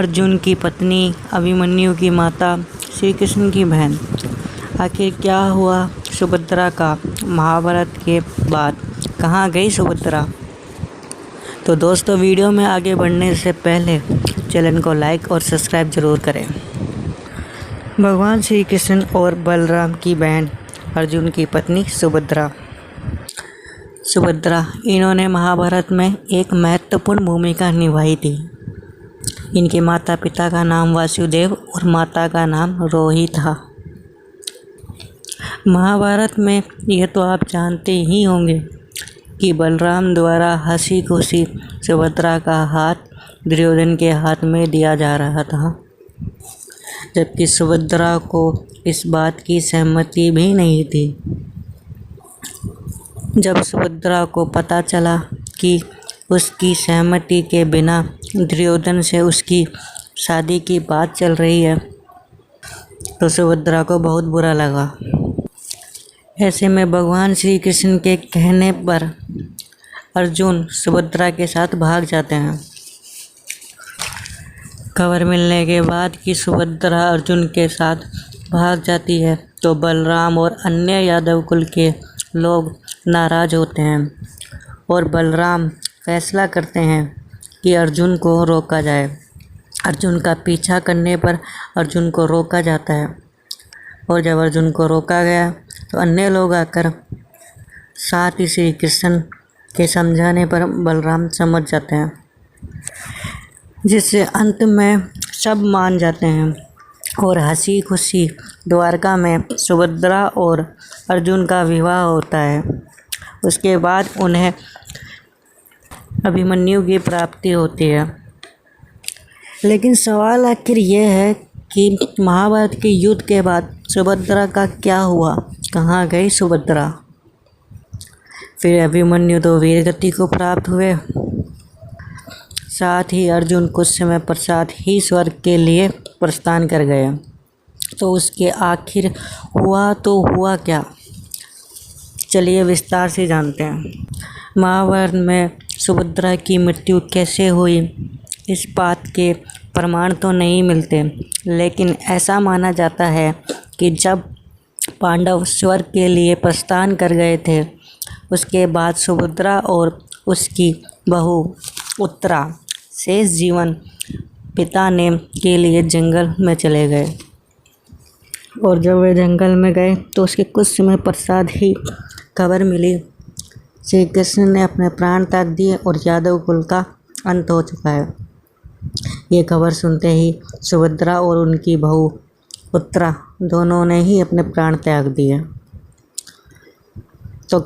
अर्जुन की पत्नी, अभिमन्यु की माता, श्री कृष्ण की बहन। आखिर क्या हुआ सुभद्रा का? महाभारत के बाद कहाँ गई सुभद्रा? तो दोस्तों, वीडियो में आगे बढ़ने से पहले चैनल को लाइक और सब्सक्राइब जरूर करें। भगवान श्री कृष्ण और बलराम की बहन अर्जुन की पत्नी सुभद्रा। इन्होंने महाभारत में एक महत्वपूर्ण भूमिका निभाई थी। इनके माता पिता का नाम वासुदेव और माता का नाम रोही था। महाभारत में यह तो आप जानते ही होंगे कि बलराम द्वारा हंसी खुशी सुभद्रा का हाथ दुर्योधन के हाथ में दिया जा रहा था, जबकि सुभद्रा को इस बात की सहमति भी नहीं थी। जब सुभद्रा को पता चला कि उसकी सहमति के बिना दुर्योधन से उसकी शादी की बात चल रही है, तो सुभद्रा को बहुत बुरा लगा। ऐसे में भगवान श्री कृष्ण के कहने पर अर्जुन सुभद्रा के साथ भाग जाते हैं। खबर मिलने के बाद कि सुभद्रा अर्जुन के साथ भाग जाती है, तो बलराम और अन्य यादव कुल के लोग नाराज होते हैं और बलराम फैसला करते हैं कि अर्जुन को रोका जाए। अर्जुन का पीछा करने पर अर्जुन को रोका जाता है, और जब अर्जुन को रोका गया तो अन्य लोग आकर साथ ही श्री कृष्ण के समझाने पर बलराम समझ जाते हैं, जिससे अंत में सब मान जाते हैं और हंसी खुशी द्वारका में सुभद्रा और अर्जुन का विवाह होता है। उसके बाद उन्हें अभिमन्यु की प्राप्ति होती है। लेकिन सवाल आखिर यह है कि महाभारत के युद्ध के बाद सुभद्रा का क्या हुआ? कहाँ गई सुभद्रा? फिर अभिमन्यु तो वीरगति को प्राप्त हुए, साथ ही अर्जुन कुछ समय पश्चात ही स्वर्ग के लिए प्रस्थान कर गए। तो उसके आखिर हुआ तो हुआ क्या? चलिए विस्तार से जानते हैं। महाभारत में सुभद्रा की मृत्यु कैसे हुई, इस बात के प्रमाण तो नहीं मिलते, लेकिन ऐसा माना जाता है कि जब पांडव स्वर्ग के लिए प्रस्थान कर गए थे, उसके बाद सुभद्रा और उसकी बहू उत्तरा शेष जीवन पिता ने के लिए जंगल में चले गए। और जब वे जंगल में गए तो उसके कुछ समय पश्चात ही खबर मिली श्री कृष्ण ने अपने प्राण त्याग दिए और यादव कुल का अंत हो चुका है। ये खबर सुनते ही सुभद्रा और उनकी बहू उत्तरा दोनों ने ही अपने प्राण त्याग दिए। तो